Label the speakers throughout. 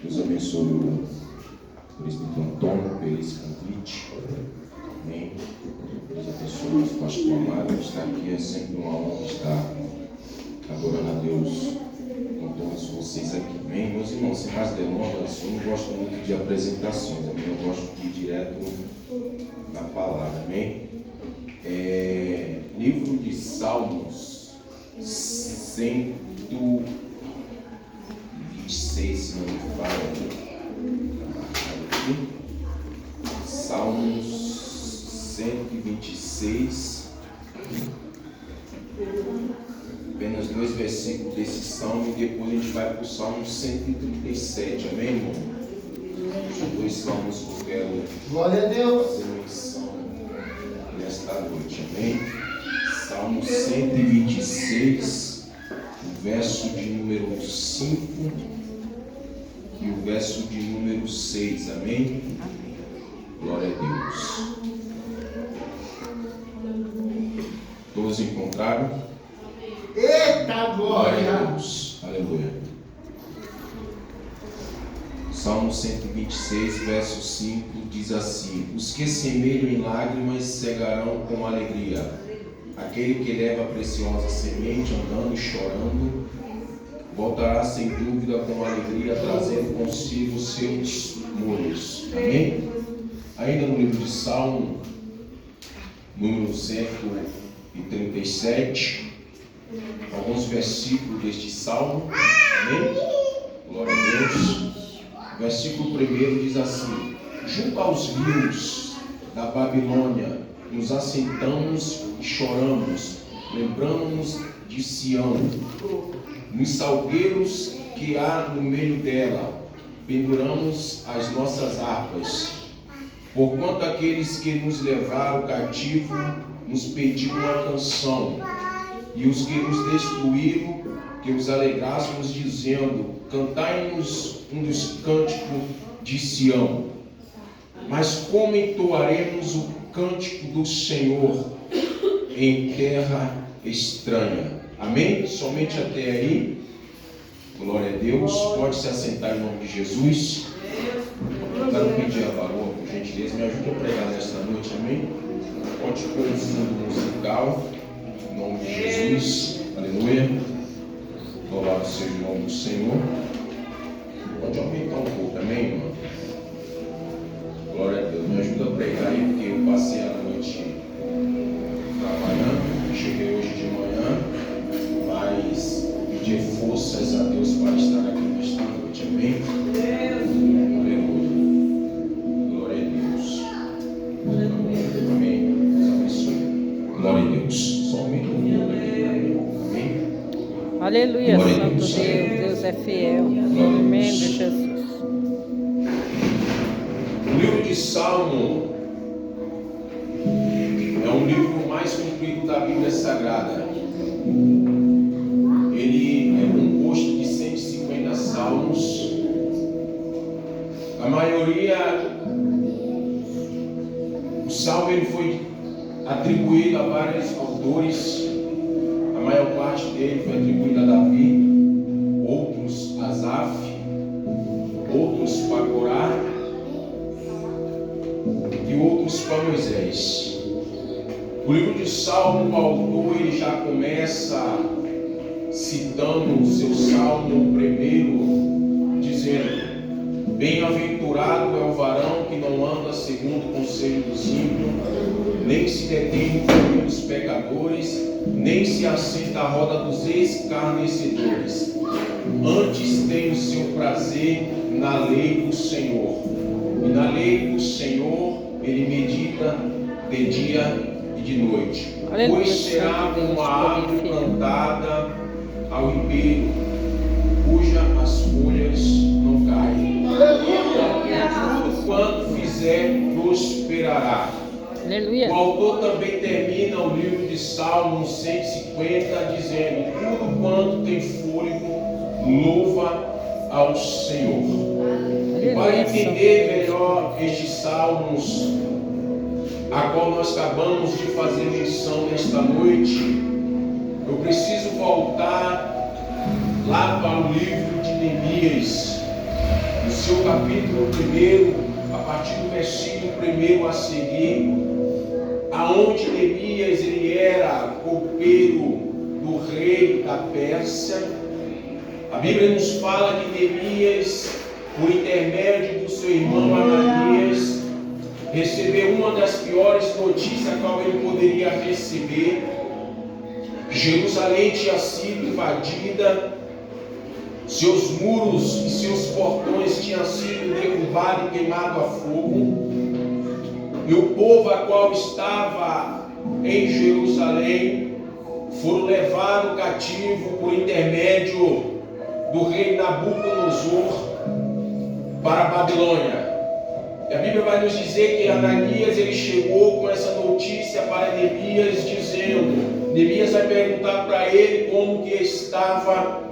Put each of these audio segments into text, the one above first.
Speaker 1: Deus abençoe o presbítero Antônio por esse convite. Amém. Deus abençoe o nosso pastor amado que está aqui. É sempre uma honra estar adorando a Deus com todos vocês aqui. Amém. Meus irmãos, sem mais delongas, eu não gosto muito de apresentações. Amém. Eu gosto de ir direto na palavra. Amém. Livro de Salmos 126, se não me falha. Salmos 126. Apenas 2 versículos desse salmo e depois a gente vai para o Salmo 137. Amém, irmão? São 2 salmos que eu quero
Speaker 2: Glória a Deus.
Speaker 1: fazer menção nesta noite. Amém? Salmo 126, o verso de número 5 e o verso de número 6. Amém? Glória a Deus. Todos encontraram?
Speaker 2: Eita
Speaker 1: Glória a
Speaker 2: glória!
Speaker 1: Deus. Aleluia. Salmo 126, verso 5 diz assim: Os que semeiam em lágrimas cegarão com alegria. Aquele que leva a preciosa semente andando e chorando, voltará sem dúvida com alegria, trazendo consigo seus molhos. Amém? Ainda no livro de Salmo, número 137, alguns versículos deste Salmo. Amém? Glória a Deus. O versículo 1 diz assim: Junto aos rios da Babilônia, nos assentamos e choramos, lembramos de Sião. Nos salgueiros que há no meio dela, penduramos as nossas harpas. Porquanto aqueles que nos levaram cativo nos pediram uma canção, e os que nos destruíram, que os alegrássemos, dizendo: Cantai-nos um dos cânticos de Sião. Mas como entoaremos o cântico do Senhor em terra estranha? Amém? Somente até aí. Glória a Deus. Pode se assentar em nome de Jesus. Eu quero pedir a Varô, por gentileza, me ajude a pregar nesta noite. Amém? Pode pôr um fundo musical em nome de Jesus. Aleluia. Louvado seja o nome do Senhor. Pode aumentar um pouco, amém, irmão? Glória a Deus. Me ajuda a pregar aí, porque eu passei a noite trabalhando. Cheguei hoje de manhã, mas pedir forças a Deus para estar aqui nesta noite, amém? Aleluia. Glória a Deus. Amém. Deus abençoe. Glória a Deus. Só aumenta um pouco aqui, amém?
Speaker 3: Aleluia,
Speaker 1: Glória a
Speaker 3: Santo
Speaker 1: Deus.
Speaker 3: Deus é fiel.
Speaker 1: Glória a
Speaker 3: Amém,
Speaker 1: Deus.
Speaker 3: Jesus.
Speaker 1: O livro de Salmo é um livro mais comprido da Bíblia Sagrada. Ele é composto de 150 salmos. A maioria, o salmo ele foi atribuído a vários autores. A maior parte dele foi atribuída a Davi, outros a Asaf, outros para Corá e outros para Moisés. O livro de Salmo, o autor ele já começa citando o seu salmo primeiro, dizendo: Bem-aventurado é o varão que não anda segundo o conselho dos ímpios, nem se detém no caminho dos pecadores, nem se assenta à roda dos escarnecedores. Antes tem o seu prazer na lei do Senhor, e na lei do Senhor ele medita de dia e de noite.
Speaker 3: Aleluia,
Speaker 1: Pois será
Speaker 3: Santo Deus,
Speaker 1: como a árvore
Speaker 3: fiel.
Speaker 1: plantada ao ribeiro, cuja as folhas não caem. Tudo quanto fizer prosperará.
Speaker 3: Aleluia.
Speaker 1: O autor também termina o livro de Salmos 150 dizendo: Tudo quanto tem fôlego louva ao Senhor. E para entender melhor estes salmos, a qual nós acabamos de fazer menção nesta noite, eu preciso voltar lá para o livro de Neemias. no seu capítulo 1, a partir do versículo 1 a seguir, aonde Neemias ele era copeiro do rei da Pérsia. A Bíblia nos fala que Neemias, por intermédio do seu irmão Ananias, recebeu uma das piores notícias a qual ele poderia receber. Jerusalém tinha sido invadida, seus muros e seus portões tinham sido derrubados e queimados a fogo, e o povo a qual estava em Jerusalém foram levados cativo por intermédio do rei Nabucodonosor para a Babilônia. E a Bíblia vai nos dizer que Ananias ele chegou com essa notícia para Neemias, dizendo, Neemias vai perguntar para ele como que estava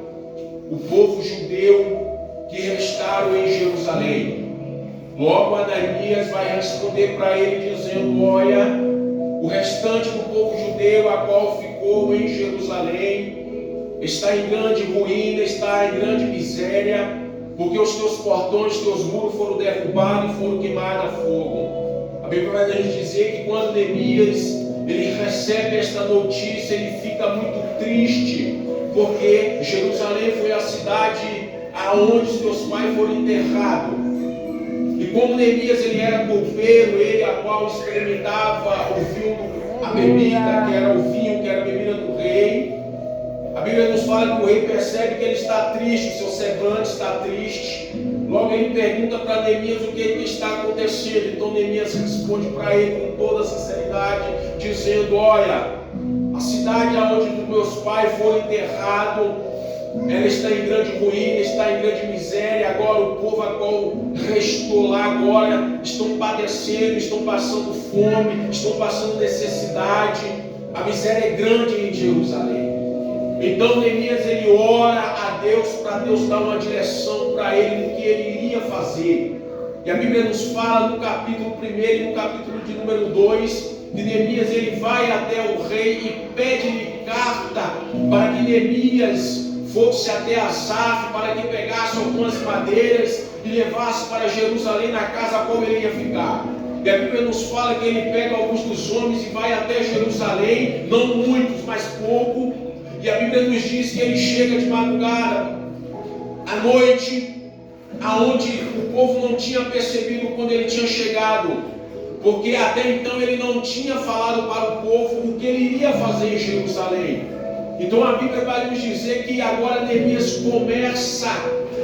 Speaker 1: o povo judeu que restaram em Jerusalém. Logo Ananias vai responder para ele dizendo, olha, o restante do povo judeu a qual ficou em Jerusalém está em grande ruína, está em grande miséria, porque os teus portões, teus muros foram derrubados e foram queimados a fogo. A Bíblia vai nos dizer que quando Neemias ele recebe esta notícia, ele fica muito triste, porque Jerusalém foi a cidade aonde os teus pais foram enterrados. E como Neemias ele era copeiro, ele a qual experimentava a bebida, que era o vinho, que era a bebida do rei. A Bíblia nos fala que o rei percebe que ele está triste, o seu semblante está triste. Logo ele pergunta para Neemias o que está acontecendo. Então Neemias responde para ele com toda sinceridade, dizendo, olha, a cidade onde os meus pais foram enterrados, ela está em grande ruína, está em grande miséria. Agora o povo a qual restou lá agora estão padecendo, estão passando fome, estão passando necessidade. A miséria é grande em Jerusalém. Então Neemias ele ora a Deus para Deus dar uma direção para ele no que ele iria fazer. E a Bíblia nos fala no capítulo 1 e no capítulo de número 2, que Neemias ele vai até o rei e pede-lhe carta para que Neemias fosse até Asaf, para que pegasse algumas madeiras e levasse para Jerusalém, na casa a qual ele ia ficar. E a Bíblia nos fala que ele pega alguns dos homens e vai até Jerusalém, não muitos, mas pouco. E a Bíblia nos diz que ele chega de madrugada, à noite, aonde o povo não tinha percebido quando ele tinha chegado, porque até então ele não tinha falado para o povo o que ele iria fazer em Jerusalém. Então a Bíblia vai nos dizer que agora Neemias começa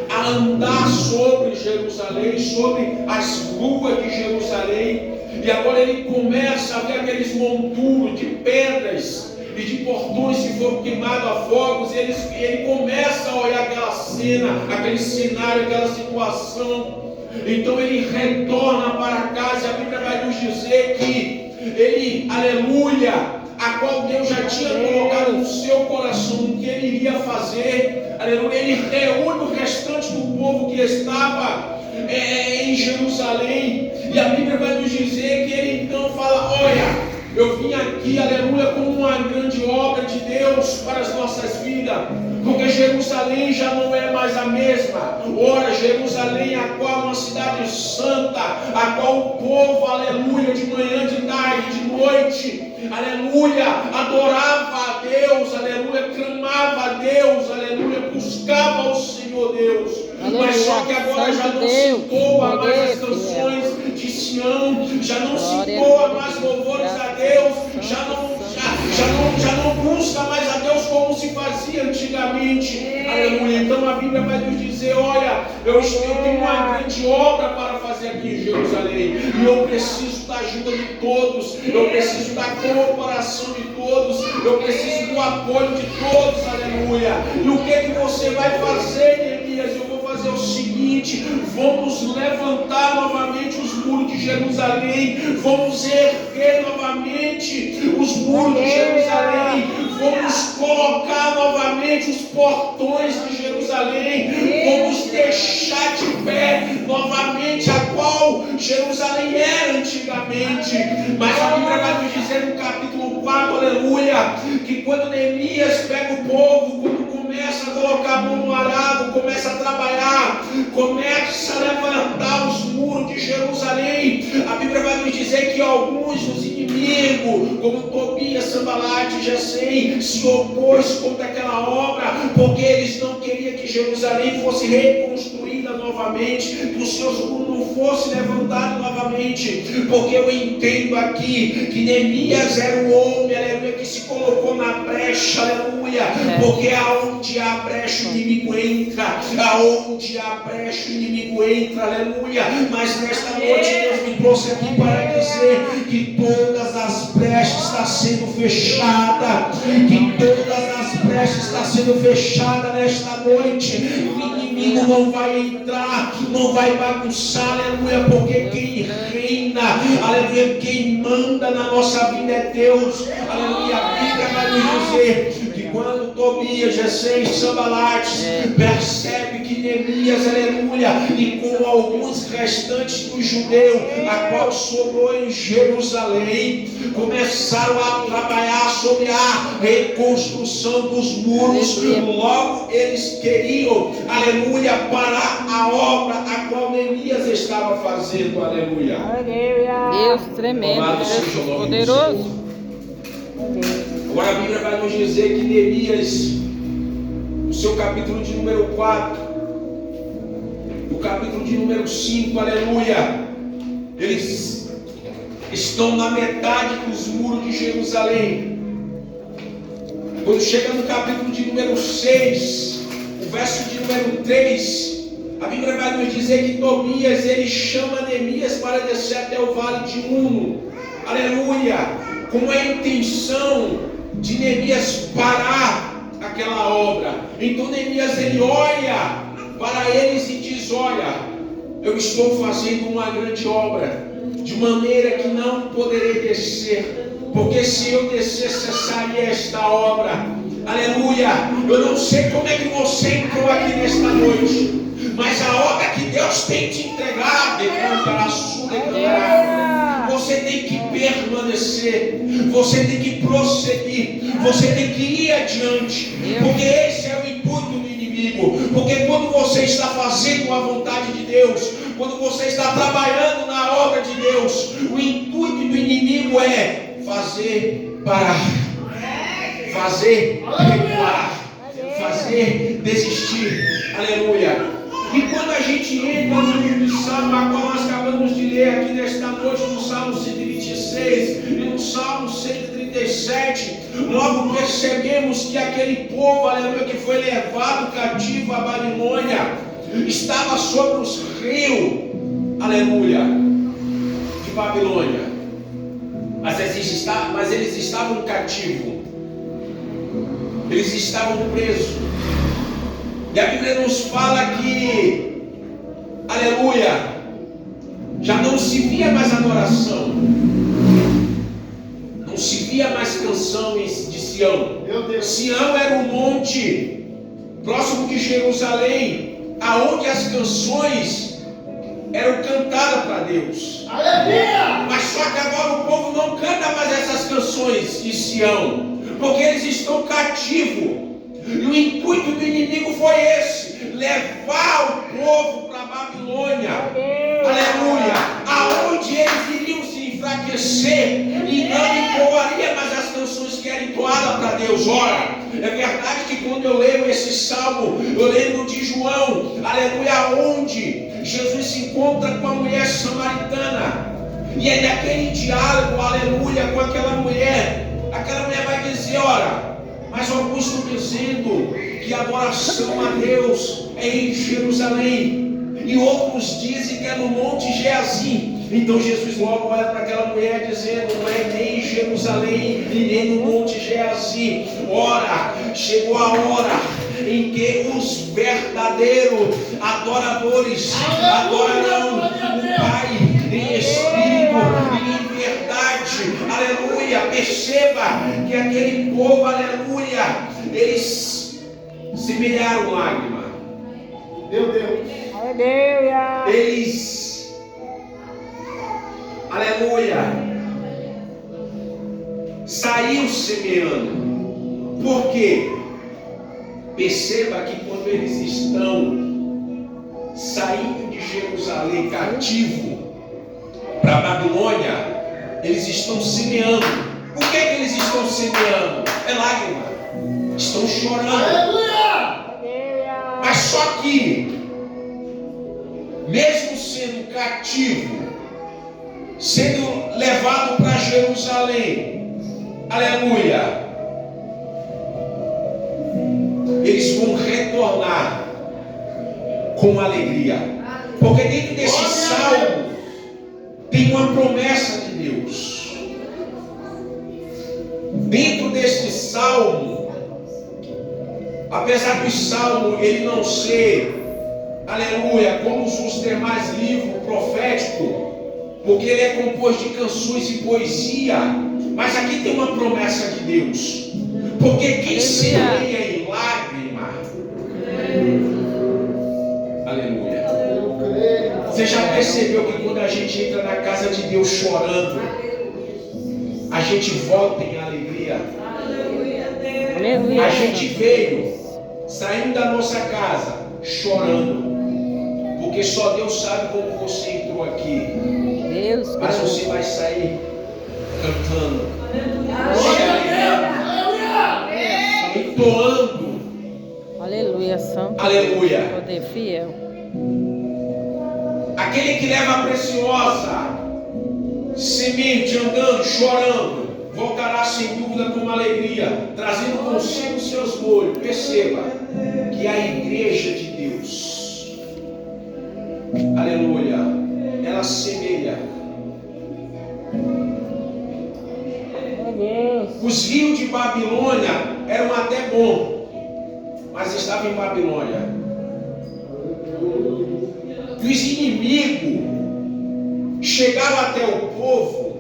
Speaker 1: a andar sobre Jerusalém, sobre as ruas de Jerusalém, e agora ele começa a ver aqueles monturos de pedras e de portões que foram queimados a fogos, e ele começa a olhar aquela cena, aquele cenário, aquela situação. Então ele retorna para casa, e a Bíblia vai nos dizer que ele, aleluia, a qual Deus já tinha colocado no seu coração o que ele iria fazer, aleluia, ele reúne o restante do povo que estava em Jerusalém, e a Bíblia vai nos dizer que ele então fala, olha, eu vim aqui, aleluia, como uma grande obra de Deus para as nossas vidas, porque Jerusalém já não é mais a mesma. Ora, Jerusalém, a qual é uma cidade santa, a qual o povo, aleluia, de manhã, de tarde, de noite, aleluia, adorava a Deus, aleluia, clamava a Deus, aleluia, buscava ao Senhor Deus. Aleluia. Mas só que agora já não se entoa mais as canções de Sião, já não se entoa mais louvores a Deus, já não busca mais a Deus como se fazia antigamente. Aleluia. Então a Bíblia vai nos dizer, olha, eu tenho uma grande obra para fazer aqui em Jerusalém, e eu preciso da ajuda de todos, eu preciso da colaboração de todos, eu preciso do apoio de todos, aleluia. E o que você vai fazer, Neemias? Eu vou fazer o seguinte, vamos levantar novamente os muros de Jerusalém, vamos erguer novamente os muros de Jerusalém, vamos colocar novamente os portões de Jerusalém, vamos deixar de pé novamente a qual Jerusalém era antigamente. Mas a Bíblia vai nos dizer no capítulo 4, aleluia, que quando Neemias pega o povo, quando começa começa a colocar a mão no arado, começa a trabalhar, começa a levantar os muros de Jerusalém. A Bíblia vai nos dizer que alguns dos inimigos, como Tobias, Sanbalate e Gesem, se opôs contra aquela obra, porque eles não queriam que Jerusalém fosse reconstruída novamente, que os seus muros não fossem levantados novamente, porque eu entendo aqui que Neemias era o homem, aleluia, que se colocou na brecha, aleluia, porque aonde há brecha o inimigo entra, aonde há brecha o inimigo entra, aleluia. Mas nesta noite Deus me trouxe aqui para dizer que todas as brechas estão sendo fechadas, que todas as brechas estão sendo fechadas nesta noite. O inimigo não vai entrar, não vai bagunçar, aleluia, porque quem reina, aleluia, quem manda na nossa vida é Deus, aleluia. A Bíblia vai nos dizer que quando Tobias, Gesem, Sanbalate percebe que Neemias, aleluia, e com alguns restantes dos judeus, a qual sobrou em Jerusalém, começaram a trabalhar sobre a reconstrução dos muros. Logo eles queriam, aleluia, parar a obra a qual Neemias estava fazendo, aleluia.
Speaker 3: Deus tremendo, Deus poderoso.
Speaker 1: Agora a Bíblia vai nos dizer que Neemias, no seu capítulo de número 4, no capítulo de número 5, aleluia, eles estão na metade dos muros de Jerusalém. Quando chega no capítulo de número 6, o verso de número 3, a Bíblia vai nos dizer que Tobias, ele chama Neemias para descer até o vale de Uno, aleluia, com a intenção de Neemias parar aquela obra. Então Neemias, ele olha para eles e diz: olha, eu estou fazendo uma grande obra, de maneira que não poderei descer, porque se eu descer, cessaria esta obra, aleluia. Eu não sei como é que você entrou aqui nesta noite, mas a obra que Deus tem te entregado, você tem que permanecer, você tem que prosseguir, você tem que ir adiante, porque esse é o intuito do inimigo. Porque quando você está fazendo a vontade de Deus, quando você está trabalhando na obra de Deus, o intuito do inimigo é fazer parar, fazer recuar, fazer desistir, aleluia. E quando a gente entra no livro de Salmo, a qual nós acabamos de ler aqui nesta noite, no Salmo 126 e no Salmo 137, logo percebemos que aquele povo, aleluia, que foi levado cativo à Babilônia, estava sobre os rios, aleluia, de Babilônia. Mas eles estavam cativos, eles estavam presos. E a Bíblia nos fala que, aleluia, já não se via mais adoração, não se via mais canção de Sião. Sião era um monte próximo de Jerusalém, aonde as canções eram cantadas para Deus. Aleluia! Mas só que agora o povo não canta mais essas canções de Sião, porque eles estão cativos. E o intuito do inimigo foi esse: levar o povo para a Babilônia, aleluia, aonde eles iriam se enfraquecer e não entoaria mais as canções que eram entoadas para Deus. Ora, é verdade que quando eu leio esse salmo, eu lembro de João, aleluia, onde Jesus se encontra com a mulher samaritana, e é naquele diálogo, aleluia, com aquela mulher vai dizer: ora, mas alguns estão dizendo que a adoração a Deus é em Jerusalém, e outros dizem que é no Monte Geazim. Então Jesus logo olha para aquela mulher dizendo: não é nem em Jerusalém e nem no Monte Geazim. Ora, chegou a hora em que os verdadeiros adoradores adorarão o Pai em espírito e em verdade, aleluia. Perceba que aquele povo, aleluia, eles semelharam lágrima, meu Deus, aleluia, eles, aleluia, saiu semeando. Por quê? Perceba que quando eles estão saindo de Jerusalém cativo para a Babilônia, eles estão semeando. O que é que eles estão semeando? É lágrima. Estão chorando. Mas só que, mesmo sendo cativo, sendo levado para Jerusalém, aleluia, eles vão retornar com alegria, porque dentro desse salmo tem uma promessa de Deus. Dentro deste salmo, apesar do salmo ele não ser, aleluia, como os demais livros proféticos, porque ele é composto de canções e poesia, mas aqui tem uma promessa de Deus, porque quem semeia em lágrima, aleluia. Você já percebeu que quando a gente entra na casa de Deus chorando, a gente volta em alegria? A gente veio saindo da nossa casa chorando, porque só Deus sabe como você entrou aqui. Mas você vai sair cantando, entoando.
Speaker 3: Aleluia, santo.
Speaker 1: Aleluia.
Speaker 3: Poder fiel.
Speaker 1: Aquele que leva a preciosa semente andando, chorando, voltará sem dúvida com alegria, trazendo consigo seus molhos. Perceba que a igreja de Deus, aleluia, ela semeia. Os rios de Babilônia eram até bons, mas estavam em Babilônia. E os inimigos chegaram até o povo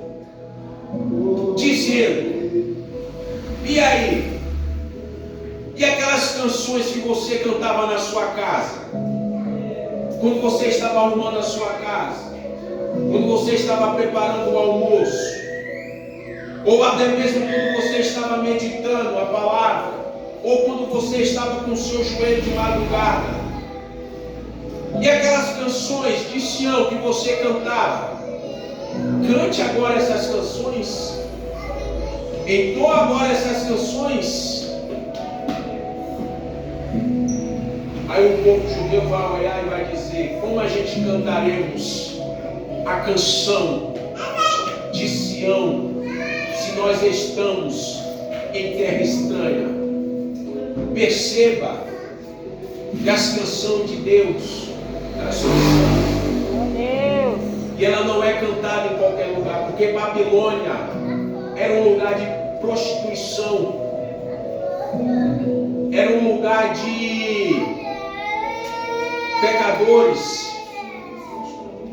Speaker 1: dizendo: e aí? E aquelas canções que você cantava na sua casa? Quando você estava arrumando a sua casa? Quando você estava preparando o almoço? Ou até mesmo quando você estava meditando a palavra? Ou quando você estava com o seu joelho de madrugada? E aquelas canções de Sião que você cantava? Cante agora essas canções. Entoa agora essas canções. Aí o povo judeu vai olhar e vai dizer: como a gente cantaremos a canção de Sião se nós estamos em terra estranha? Perceba que as canções de Deus, elas são santas. E ela não é cantada em qualquer lugar, porque Babilônia era um lugar de prostituição, era um lugar de pecadores,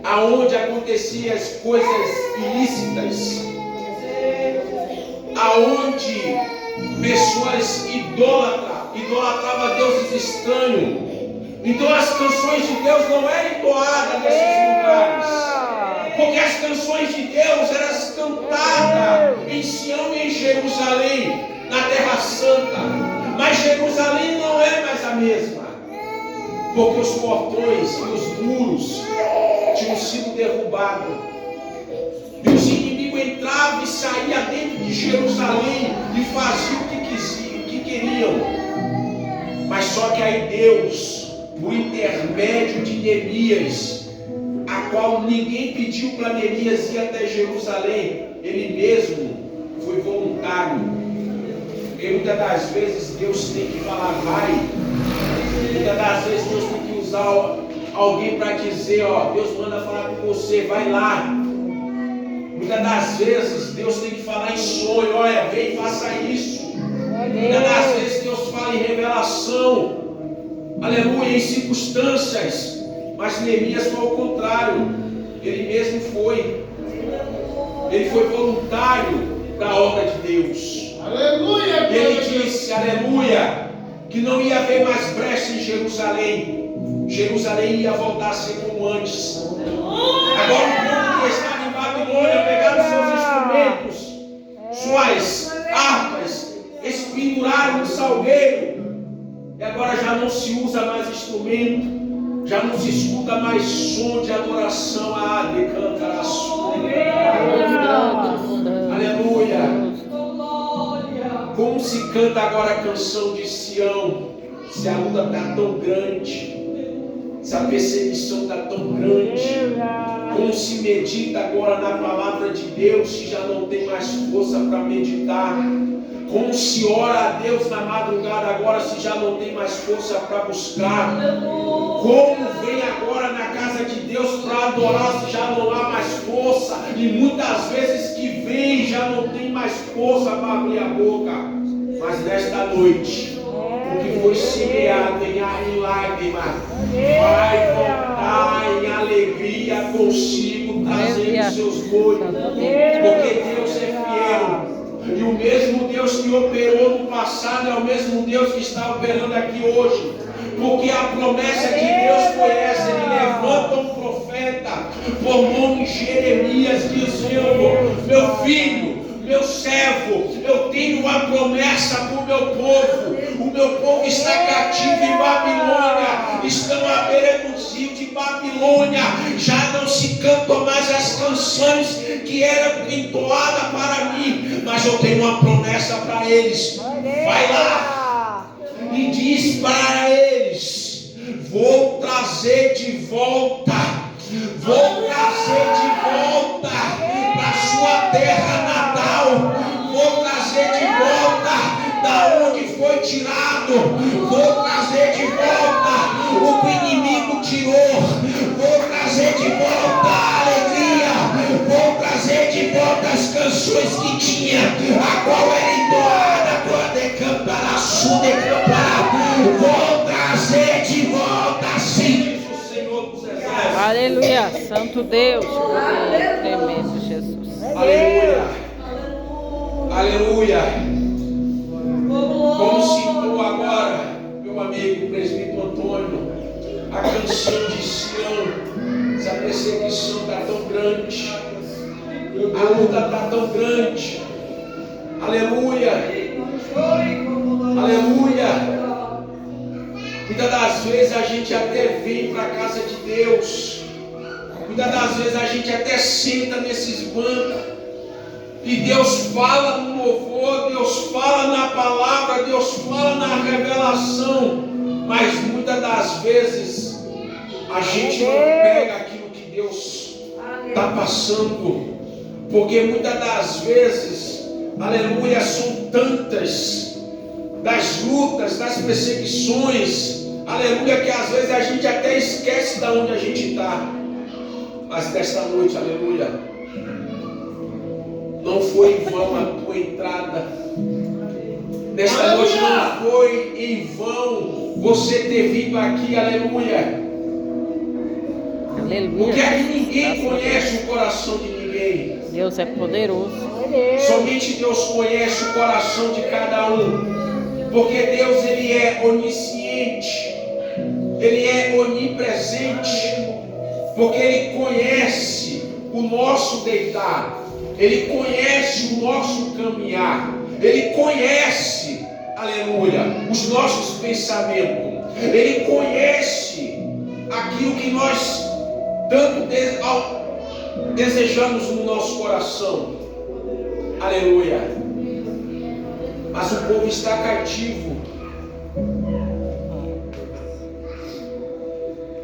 Speaker 1: aonde aconteciam as coisas ilícitas, aonde pessoas idolatravam deuses estranhos. Então as canções de Deus não eram entoadas nesses lugares, porque as canções de Deus eram cantadas em Sião e em Jerusalém, na Terra Santa. Mas Jerusalém não é mais a mesma, porque os portões e os muros tinham sido derrubados, e os inimigos entravam e saíam dentro de Jerusalém e faziam o que queriam. Mas só que aí Deus, por intermédio de Neemias, a qual ninguém pediu para Neemias ir até Jerusalém, ele mesmo foi voluntário. Porque muitas das vezes Deus tem que falar vai, muitas das vezes Deus tem que usar alguém para dizer, ó, Deus manda falar com você, vai lá. Muitas das vezes Deus tem que falar em sonho, olha, vem e faça isso. Muitas das vezes Deus fala em revelação, aleluia, em circunstâncias. Mas Neemias foi ao contrário, ele mesmo foi. Ele foi voluntário para a obra de Deus.
Speaker 2: Aleluia!
Speaker 1: E ele disse, aleluia, que não ia haver mais brecha em Jerusalém. Jerusalém ia voltar a ser como antes. Agora o povo que estava em Babilônia pegaram seus instrumentos, suas harpas, eles penduraram no salgueiro. E agora som de adoração a de cantar a sua. Aleluia. Como se canta agora a canção de Sião? Se a luta está tão grande, se a perseguição está tão grande, como se medita agora na palavra de Deus, se já não tem mais força para meditar? Como se ora a Deus na madrugada agora, se já não tem mais força para buscar? Como vem agora na casa de Deus para adorar, se já não há mais força? E muitas vezes que vem, já não tem mais força para abrir a boca. Mas nesta noite, o que foi semeado em lágrima, vai voltar em alegria consigo, trazendo seus molhos. Porque Deus é fiel. E o mesmo Deus que operou no passado é o mesmo Deus que está operando aqui hoje. Porque a promessa de Deus foi essa: Ele levanta um profeta por nome Jeremias, dizendo: meu filho, meu servo, eu tenho uma promessa para o meu povo. O meu povo está cativo em Babilônia, estão à beira do rio de Babilônia, já não se cantam mais as canções que eram entoadas para mim, mas eu tenho uma promessa para eles. Vai lá e diz para eles: vou trazer de volta, para sua terra natal, vou trazer de volta da onde foi tirado, vou trazer de volta o que o inimigo tirou, vou trazer de volta a alegria, vou trazer de volta as canções que tinha, a qual era entoada, quando decampará, vou trazer de volta, assim diz o Senhor dos Exércitos.
Speaker 3: Aleluia. Santo Deus. Tremendo Jesus.
Speaker 1: Aleluia. Aleluia. Como citou agora, meu amigo presbítero Antônio, a canção de Sião, essa perseguição está tão grande, a luta está tão grande. Aleluia. Aleluia. Muitas das vezes a gente até vem para a casa de Deus, muitas das vezes a gente até senta nesses bancos, e Deus fala no louvor, Deus fala na palavra, Deus fala na revelação, mas muitas das vezes a gente não pega aquilo que Deus está passando, porque muitas das vezes, aleluia, são tantas das lutas, das perseguições, aleluia, que às vezes a gente até esquece de onde a gente está. Mas nesta noite, aleluia, não foi em vão a tua entrada. Nesta noite não foi em vão você ter vindo aqui, aleluia.
Speaker 3: Aleluia.
Speaker 1: Porque aqui ninguém conhece o coração de ninguém.
Speaker 3: Deus é poderoso.
Speaker 1: Somente Deus conhece o coração de cada um. Porque Deus, Ele é onisciente, Ele é onipresente, porque Ele conhece o nosso deitar, Ele conhece o nosso caminhar, Ele conhece, aleluia, os nossos pensamentos, Ele conhece aquilo que nós tanto desejamos no nosso coração, aleluia. Mas o povo está cativo.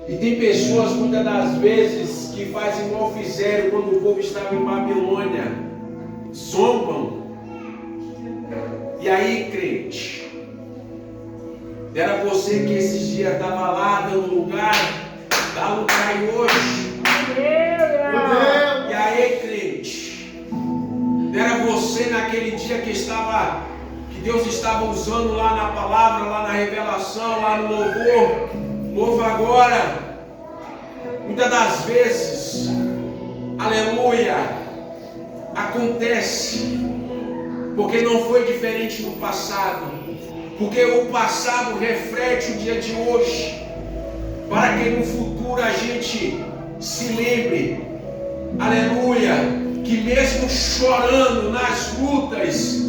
Speaker 1: E tem pessoas muitas das vezes que fazem igual fizeram quando o povo estava em Babilônia. Zombam. E aí, crente, era você que esses dias estava lá dando lugar, dá lugar aí hoje. E aí, crente, era você naquele dia que Deus estava usando lá na palavra, lá na revelação, lá no louvor. Louva agora. Muitas das vezes, aleluia, acontece, porque não foi diferente no passado, porque o passado reflete o dia de hoje, para que no futuro a gente se lembre, aleluia, que mesmo chorando nas lutas,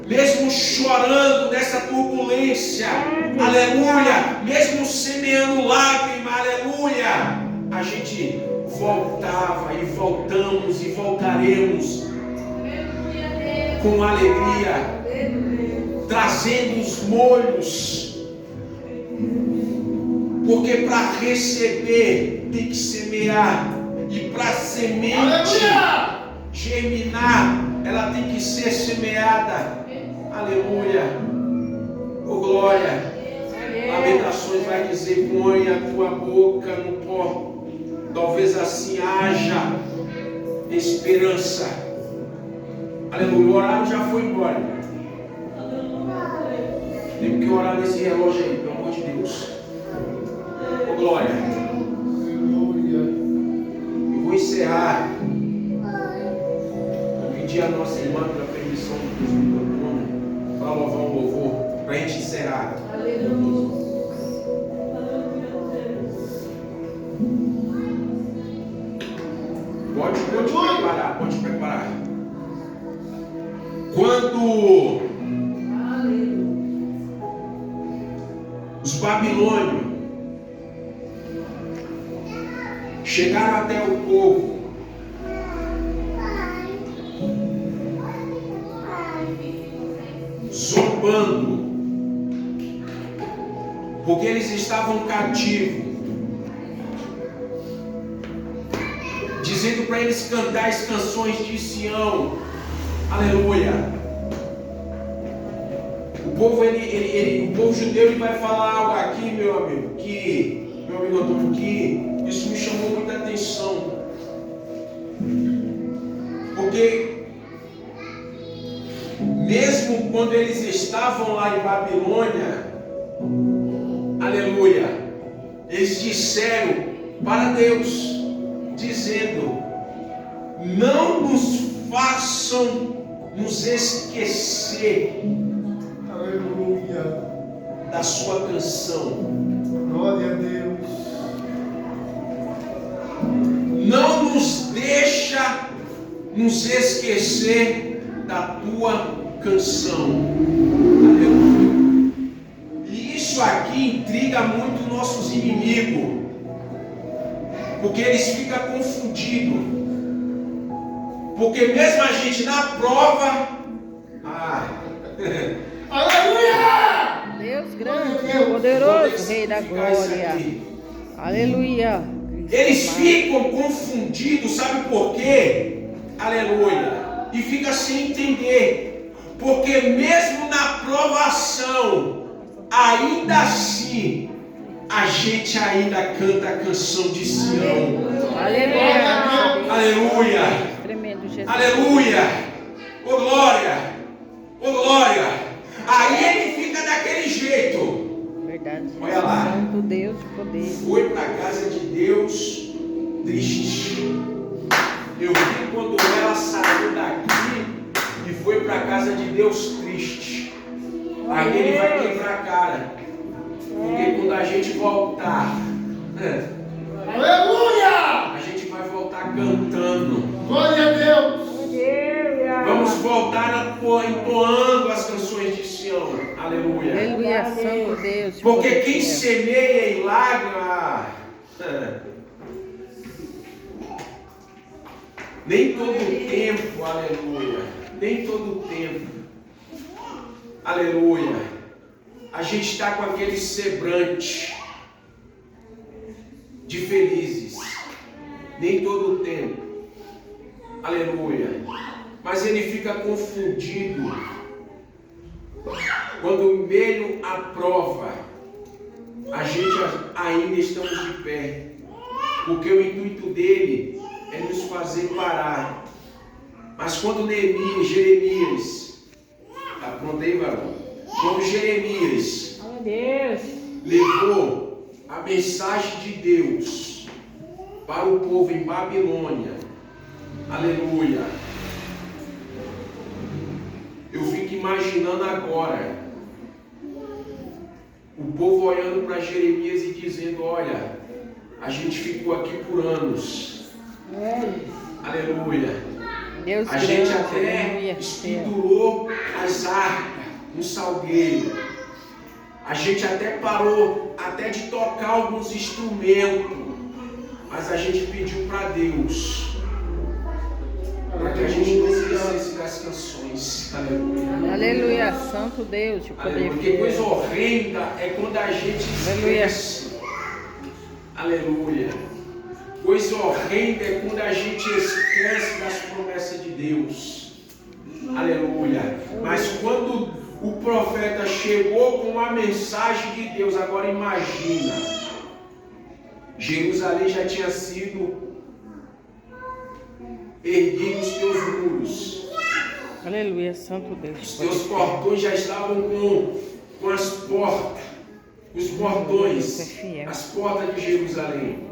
Speaker 1: mesmo chorando nessa turbulência, aleluia, mesmo semeando lágrima, aleluia, a gente voltava e voltamos e voltaremos com alegria, trazendo os molhos, porque para receber tem que semear, e para a semente germinar, ela tem que ser semeada. Aleluia, oh glória. Lamentações vai dizer: põe a tua boca no pó. Talvez assim haja esperança. Aleluia. O horário já foi embora. Tem que orar nesse relógio aí, pelo amor de Deus. Oh glória. Eu vou encerrar. Vou pedir a nossa irmã para permissão do microfone para louvar um louvor, para a gente encerrar. Pode preparar. Quando os babilônios chegaram até o povo, zombando, porque eles estavam cativos, dizendo para eles cantar as canções de Sião. Aleluia. O povo judeu, ele vai falar algo aqui, meu amigo Antônio, que isso me chamou muita atenção. Porque mesmo quando eles estavam lá em Babilônia, aleluia, eles disseram para Deus, dizendo: não nos façam nos esquecer, aleluia, da sua canção. Glória a Deus. Não nos deixa nos esquecer da tua canção. Aleluia. E isso aqui intriga muito nossos inimigos, porque eles ficam confundidos. Porque mesmo a gente na prova, aleluia!
Speaker 3: Deus grande, poderoso, Rei da glória. Aleluia.
Speaker 1: Eles ficam confundidos, sabe por quê? Aleluia. E fica sem entender. Porque mesmo na provação, ainda assim, a gente ainda canta a canção de Sião.
Speaker 3: Aleluia.
Speaker 1: Aleluia.
Speaker 3: Tremendo Jesus.
Speaker 1: Aleluia. Oh glória. Oh glória. Aí ele fica daquele jeito.
Speaker 3: Verdade.
Speaker 1: Olha lá.
Speaker 3: Santo Deus de poder.
Speaker 1: Foi para a casa de Deus triste. Eu vi quando ela saiu daqui e foi para a casa de Deus triste. Aí ele vai quebrar a cara. Porque quando a gente voltar, aleluia! A gente vai voltar cantando. Glória a Deus! Vamos voltar entoando as canções de Sião. Aleluia!
Speaker 3: Aleluia, Santo Deus.
Speaker 1: Porque quem semeia em lágrima, nem todo tempo, aleluia, nem todo tempo, aleluia, a gente está com aquele semblante de felizes, nem todo tempo, aleluia, mas ele fica confundido quando meio à prova a gente ainda estamos de pé, porque o intuito dele é nos fazer parar. Mas quando Jeremias, tá pronto aí, varão? Quando Jeremias levou a mensagem de Deus para o povo em Babilônia, aleluia, eu fico imaginando agora o povo olhando para Jeremias e dizendo: olha, a gente ficou aqui por anos, aleluia,
Speaker 3: Deus
Speaker 1: a gente
Speaker 3: grande,
Speaker 1: até
Speaker 3: aleluia,
Speaker 1: pendurou as arcas no salgueiro, a gente até parou até de tocar alguns instrumentos, Mas a gente pediu para Deus para que a gente não esquecesse das canções. Aleluia.
Speaker 3: Aleluia. Santo Deus, de poder
Speaker 1: Aleluia. Porque coisa
Speaker 3: fiel.
Speaker 1: horrenda é quando a gente
Speaker 3: Aleluia.
Speaker 1: esquece. Aleluia. Coisa horrenda é quando a gente esquece das promessas de Deus. Aleluia. Mas quando o profeta chegou com a mensagem de Deus, agora imagina, Jerusalém já tinha sido erguido os teus muros.
Speaker 3: Aleluia. Santo Deus.
Speaker 1: Os
Speaker 3: de
Speaker 1: teus
Speaker 3: poder fiel.
Speaker 1: portões já estavam com as portas, os portões, as portas de Jerusalém.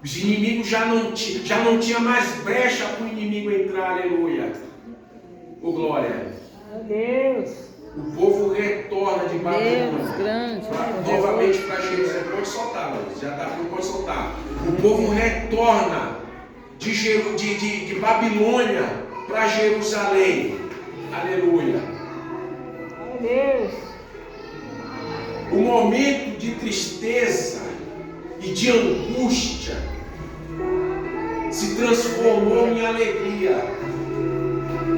Speaker 1: Os inimigos já não tinha mais brecha para o inimigo entrar, aleluia. Oh, glória.
Speaker 3: Deus.
Speaker 1: O povo retorna de
Speaker 3: Deus
Speaker 1: Babilônia
Speaker 3: grande.
Speaker 1: novamente para Jerusalém. Pode soltar, Luiz. Já está, pode soltar. O povo retorna de Babilônia para Jerusalém. Aleluia.
Speaker 3: Deus.
Speaker 1: O momento de tristeza e de angústia se transformou em alegria.